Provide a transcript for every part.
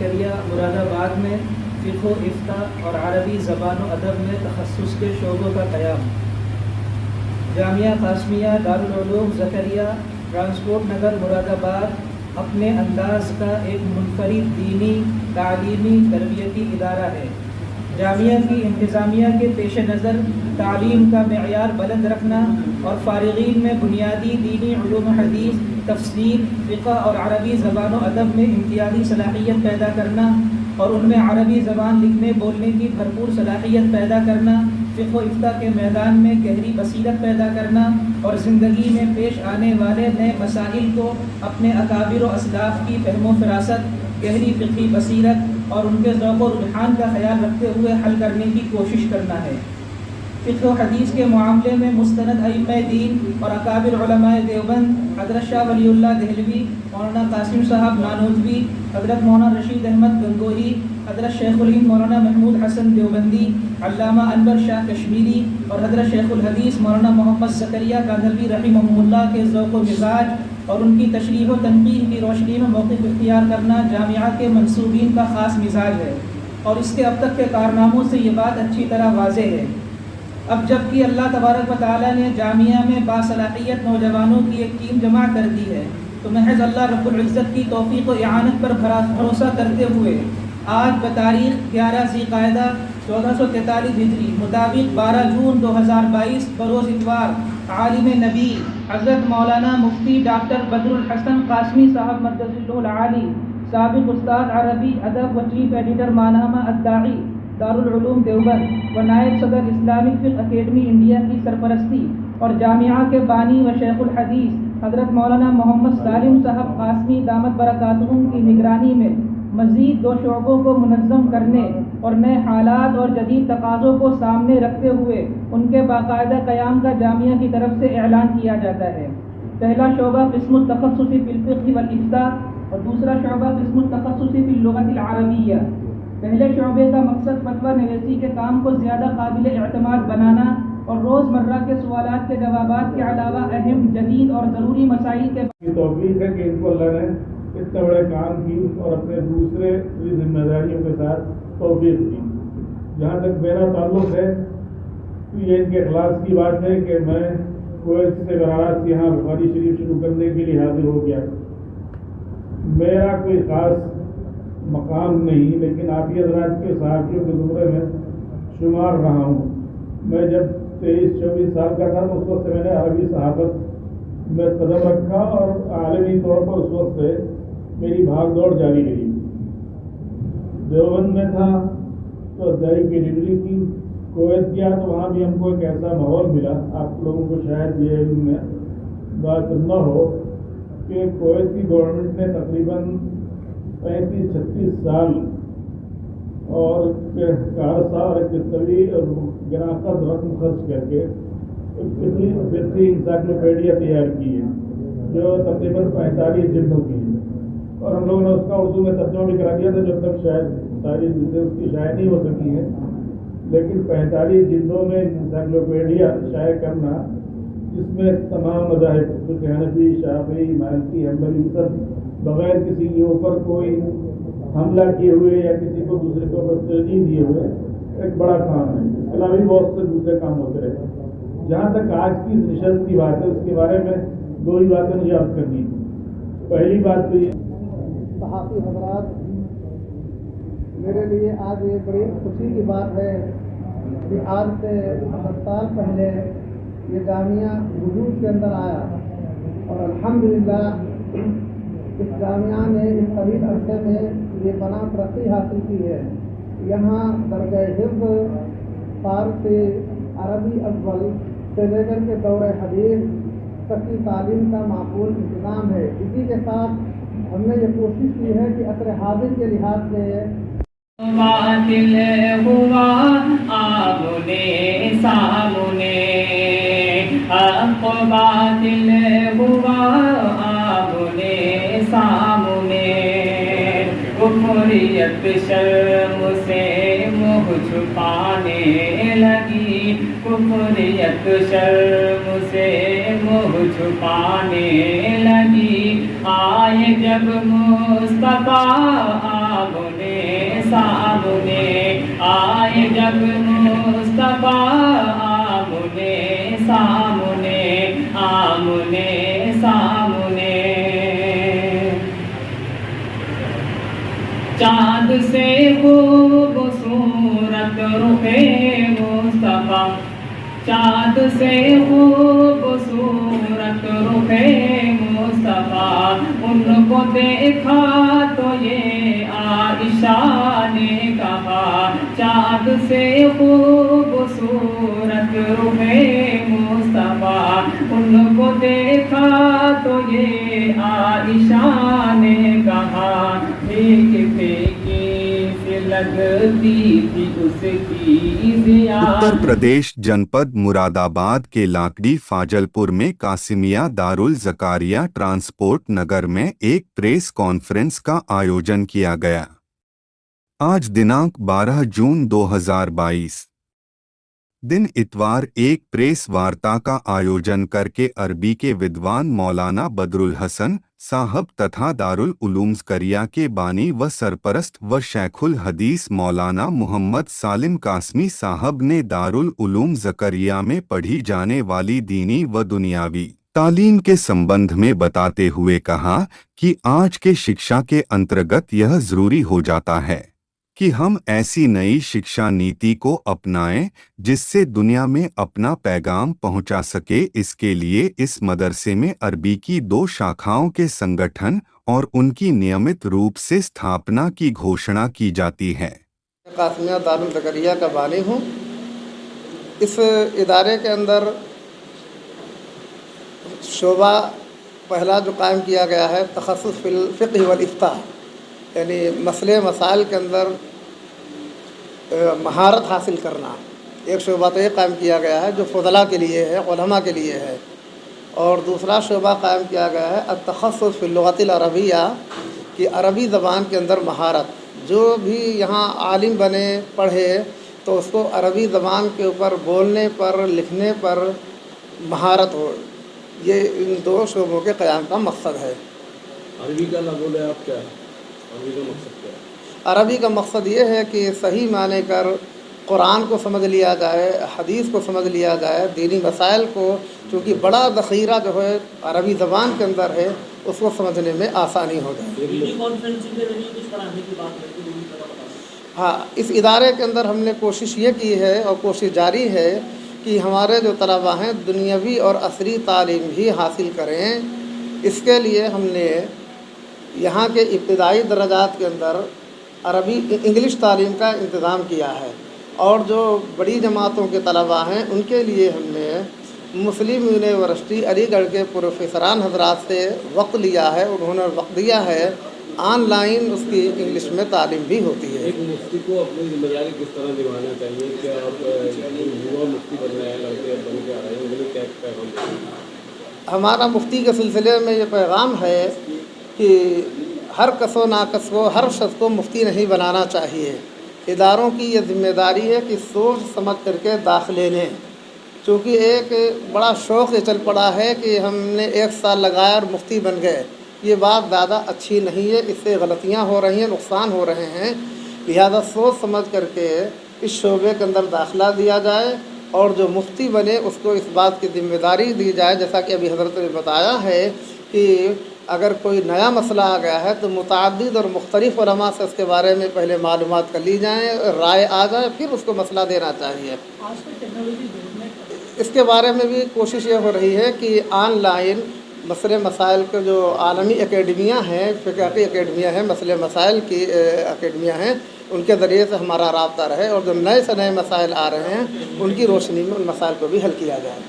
زکریا مراد آباد میں فقہ و افتاء اور عربی زبان و ادب میں تخصص کے شعبوں کا قیام۔ جامعہ قاسمیہ دارالعلوم زکریا ٹرانسپورٹ نگر مراد آباد اپنے انداز کا ایک منفرد دینی، تعلیمی، تربیتی ادارہ ہے۔ جامعہ کی انتظامیہ کے پیش نظر تعلیم کا معیار بلند رکھنا اور فارغین میں بنیادی دینی علوم حدیث، تفسیر، فقہ اور عربی زبان و ادب میں امتیازی صلاحیت پیدا کرنا اور ان میں عربی زبان لکھنے بولنے کی بھرپور صلاحیت پیدا کرنا، فقہ و افتاء کے میدان میں گہری بصیرت پیدا کرنا اور زندگی میں پیش آنے والے نئے مسائل کو اپنے اکابر و اسلاف کی فہم و فراست، گہری فقہی بصیرت اور ان کے ذوق و رجحان کا خیال رکھتے ہوئے حل کرنے کی کوشش کرنا ہے۔ فقہ و حدیث کے معاملے میں مستند ائمہ دین اور اکابر علماء دیوبند حضرت شاہ ولی اللہ دہلوی، مولانا قاسم صاحب نانوتوی، حضرت مولانا رشید احمد گنگوہی، حضرت شیخ الہند مولانا محمود حسن دیوبندی، علامہ انور شاہ کشمیری اور حضرت شیخ الحدیث مولانا محمد زکریا کاندھلوی رحمہم اللہ کے ذوق و مزاج اور ان کی تشریح و تنقیح کی روشنی میں موقف اختیار کرنا جامعہ کے منصوبین کا خاص مزاج ہے، اور اس کے اب تک کے کارناموں سے یہ بات اچھی طرح واضح ہے۔ اب جب کہ اللہ تبارک و تعالیٰ نے جامعہ میں باصلاحیت نوجوانوں کی ایک ٹیم جمع کر دی ہے، تو محض اللہ رب العزت کی توفیق و اعانت پر بھروسہ کرتے ہوئے آج بتاریخ 11 ذی القعدہ 1443 ہجری مطابق 12 جون 2022 بروز اتوار عالم نبی حضرت مولانا مفتی ڈاکٹر بدر الحسن قاسمی صاحب مدث اللہ العالی، سابق استاد عربی ادب و چیف ایڈیٹر ماہنامہ الداعی دارالعلوم دیوبند و نائب صدر اسلامک فقہ اکیڈمی انڈیا کی سرپرستی اور جامعہ کے بانی و شیخ الحدیث حضرت مولانا محمد سالم صاحب قاسمی دامت برکاتہم کی نگرانی میں مزید 2 شعبوں کو منظم کرنے اور نئے حالات اور جدید تقاضوں کو سامنے رکھتے ہوئے ان کے باقاعدہ قیام کا جامعہ کی طرف سے اعلان کیا جاتا ہے۔ پہلا شعبہ قسم التخصص فی الفقہ والافتاء اور دوسرا شعبہ قسم التخصص فی اللغۃ العربیہ۔ پہلے شعبے کا مقصد فتویٰ نویسی کے کام کو زیادہ قابل اعتماد بنانا اور روزمرہ کے سوالات کے جوابات کے علاوہ اہم، جدید اور ضروری مسائل کے توفیق ہے کہ ان کو اللہ نے اتنے بڑے کام کی اور اپنے دوسرے ذمہ داریوں کے ساتھ توفیق دی۔ جہاں تک میرا تعلق ہے تو یہ ان کے اخلاص کی بات ہے کہ میں کویت سے براہ یہاں بخاری شریف شروع کرنے کے لیے حاضر ہو گیا۔ میرا کوئی خاص مقام نہیں، لیکن آپ ہی حضرات کے صحافیوں کے زمرے میں شمار رہا ہوں۔ میں جب 23-24 سال کا تھا تو اس وقت سے میں نے عربی صحافت میں قدم رکھا اور عالمی طور پر اس وقت سے میری بھاگ دوڑ جاری رہی۔ دیوبند میں تھا تو دائی کی ڈگری کی، کویت گیا تو وہاں بھی ہم کو ایک ایسا ماحول ملا، آپ لوگوں کو شاید یہ علم میں بات نہ ہو کہ کویت کی گورنمنٹ نے تقریباً 35-36 سال اور عرصہ اور ایک طویل اور گراقد رقم خرچ کر کے فقہی انسائکلوپیڈیا تیار کی ہے جو تقریباً 45 جلدوں کی ہے، اور ہم لوگوں نے اس کا اردو میں ترجمہ بھی کرا دیا تھا، جب تک شاید ساری جلدیں اس کی شائع نہیں ہو سکی ہیں، لیکن 45 جلدوں میں انسائکلوپیڈیا شائع کرنا جس میں تمام مذاہب فقہ حنفی، شافعی، مالکی، حنبلی سب بغیر کسی کے اوپر کوئی حملہ کیے ہوئے یا کسی کو دوسرے کے اوپر ترجیح دیے ہوئے ایک بڑا کام ہے۔ اس کے علاوہ بھی بہت سے دوسرے کام ہوتے رہے۔ جہاں تک آج کی نشست کی بات ہے اس کے بارے میں 2 ہی باتیں مجھے عرض کرنی ہیں۔ پہلی بات تو یہ صحافی حضرات، میرے لیے آج یہ بڑی خوشی کی بات ہے کہ آج سے 10 سال پہلے یہ جامعہ وجود کے اندر آیا اور الحمدللہ اس جامعہ نے اس طویل عرصے میں یہ بنا ترقی حاصل کی ہے۔ یہاں درجہ حفظ فارسی، عربی اول سے لے کر کے دور حدیث تک کی تعلیم کا معقول انتظام ہے۔ اسی کے ساتھ ہم نے یہ کوشش کی ہے کہ عصر حاضر کے لحاظ سے باطل ہوا آمنے سامنے، حق باطل ہوا آمنے سامنے، کفریت شرم سے منہ چھپانے لگی، کفریت شرم سے منہ چھپانے لگی، آئے جب مصطفیٰ آمنے سامنے، آئے جب مصطفیٰ آمنے سامنے، آمنے سامنے، چاند سے خوبصورت رخ مصطفیٰ، چاند سے خوبصورت رخ مصطفیٰ، ان کو دیکھا تو یہ عائشہ نے کہا، چاند سے خوبصورت رخ مصطفیٰ، ان کو دیکھا تو یہ عائشہ نے کہا، ایک پھیکی سے لگتی تھی اس کی ضیا۔ اتر پردیش جنپد مراد آباد کے لاکڑی فاجلپور میں قاسمیہ دارالزکاریہ ٹرانسپورٹ نگر میں ایک پریس کانفرنس کا آیوجن کیا گیا۔ آج دنانک 12 جون 2022 دن اتوار ایک پریس وارتا کا آیوجن کر کے عربی کے ودوان مولانا بدر الحسن صاحب تتھا دارالعلوم زکریا کے بانی و سرپرست و شیخ الحدیث مولانا محمد سالم قاسمی صاحب نے دارالعلوم زکریا میں پڑھی جانے والی دینی و دنیاوی تعلیم کے سمبندھ میں بتاتے ہوئے کہا کہ آج کے شکشا کے انترگت یہ ضروری ہو جاتا ہے کہ ہم ایسی نئی شکشا نیتی کو اپنائیں جس سے دنیا میں اپنا پیغام پہنچا سکے۔ اس کے لیے اس مدرسے میں عربی کی 2 شاخاؤں کے سنگٹھن اور ان کی نیمت روپ سے استھاپنا کی گھوشنا کی جاتی ہے۔ قاسمیہ دارالزکریا کا بانی ہوں۔ اس ادارے کے اندر شعبہ پہلا جو قائم کیا گیا ہے تخصص فی الفقہ والافتاء، یعنی مسئلے مسائل کے اندر مہارت حاصل کرنا، ایک شعبہ تو یہ قائم کیا گیا ہے جو فضلاء کے لیے ہے، علماء کے لیے ہے، اور دوسرا شعبہ قائم کیا گیا ہے التخصص فی اللغۃ العربیہ، کہ عربی زبان کے اندر مہارت، جو بھی یہاں عالم بنے پڑھے تو اس کو عربی زبان کے اوپر بولنے پر لکھنے پر مہارت ہو۔ یہ ان 2 شعبوں کے قیام کا مقصد ہے۔ عربی کا نہ بولے آپ کیا ہے؟ عربی کا مقصد کیا ہے؟ عربی کا مقصد یہ ہے کہ صحیح معنی کر قرآن کو سمجھ لیا جائے، حدیث کو سمجھ لیا جائے، دینی مسائل کو، چونکہ بڑا ذخیرہ جو ہے عربی زبان کے اندر ہے، اس کو سمجھنے میں آسانی ہو جائے۔ ہاں، اس ادارے کے اندر ہم نے کوشش یہ کی ہے اور کوشش جاری ہے کہ ہمارے جو طلباء ہیں دنیاوی اور عصری تعلیم بھی حاصل کریں۔ اس کے لیے ہم نے یہاں کے ابتدائی درجات کے اندر عربی انگلش تعلیم کا انتظام کیا ہے، اور جو بڑی جماعتوں کے طلباء ہیں ان کے لیے ہم نے مسلم یونیورسٹی علی گڑھ کے پروفیسران حضرات سے وقت لیا ہے، انہوں نے وقت دیا ہے، آن لائن اس کی انگلش میں تعلیم بھی ہوتی ہے۔ ایک مفتی کو اپنی ذمہ داری کس طرح نبھانا چاہیے؟ کیا آپ یووا مفتی بن رہے ہیں، لڑکے بن کے آ رہے ہیں، ان کے لیے کیا پیغام دیں گے؟ ہمارا مفتی کے سلسلے میں یہ پیغام ہے کہ ہر کس و ناکس کو، ہر شخص کو مفتی نہیں بنانا چاہیے۔ اداروں کی یہ ذمہ داری ہے کہ سوچ سمجھ کر کے داخلے لیں، چونکہ ایک بڑا شوق یہ چل پڑا ہے کہ ہم نے 1 سال لگایا اور مفتی بن گئے، یہ بات زیادہ اچھی نہیں ہے، اس سے غلطیاں ہو رہی ہیں، نقصان ہو رہے ہیں۔ لہذا سوچ سمجھ کر کے اس شعبے کے اندر داخلہ دیا جائے، اور جو مفتی بنے اس کو اس بات کی ذمہ داری دی جائے، جیسا کہ ابھی حضرت نے بتایا ہے کہ اگر کوئی نیا مسئلہ آ گیا ہے تو متعدد اور مختلف علماء سے اس کے بارے میں پہلے معلومات کر لی جائیں، رائے آ جائے، پھر اس کو مسئلہ دینا چاہیے۔ اس کے بارے میں بھی کوشش یہ ہو رہی ہے کہ آن لائن مسئلے مسائل کے جو عالمی اکیڈمیاں ہیں، فقہی اکیڈمیاں ہیں، مسئلے مسائل کی اکیڈمیاں ہیں، ان کے ذریعے سے ہمارا رابطہ رہے، اور جو نئے سے نئے مسائل آ رہے ہیں ان کی روشنی میں ان مسائل کو بھی حل کیا جائے۔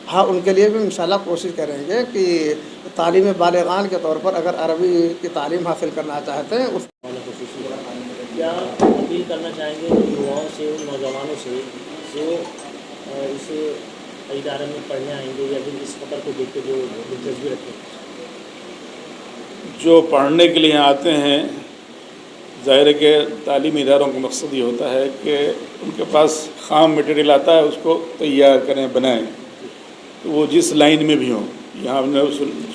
ہاں، ان کے لیے بھی انشاءاللہ کوشش کریں گے کہ تعلیم بالغان کے طور پر اگر عربی کی تعلیم حاصل کرنا چاہتے ہیں اس کیا اپیل کرنا چاہیں گے یواؤں سے، ان نوجوانوں سے جو اس ادارے میں پڑھنے آئیں گے یا پھر اس خبر کو دیکھ کے جو دلچسپی رکھیں؟ جو پڑھنے کے لیے آتے ہیں، ظاہر ہے کہ تعلیمی اداروں کا مقصد یہ ہوتا ہے کہ ان کے پاس خام مٹیریل آتا ہے، اس کو تیار کریں، بنائیں، تو وہ جس لائن میں بھی ہوں۔ یہاں ہم نے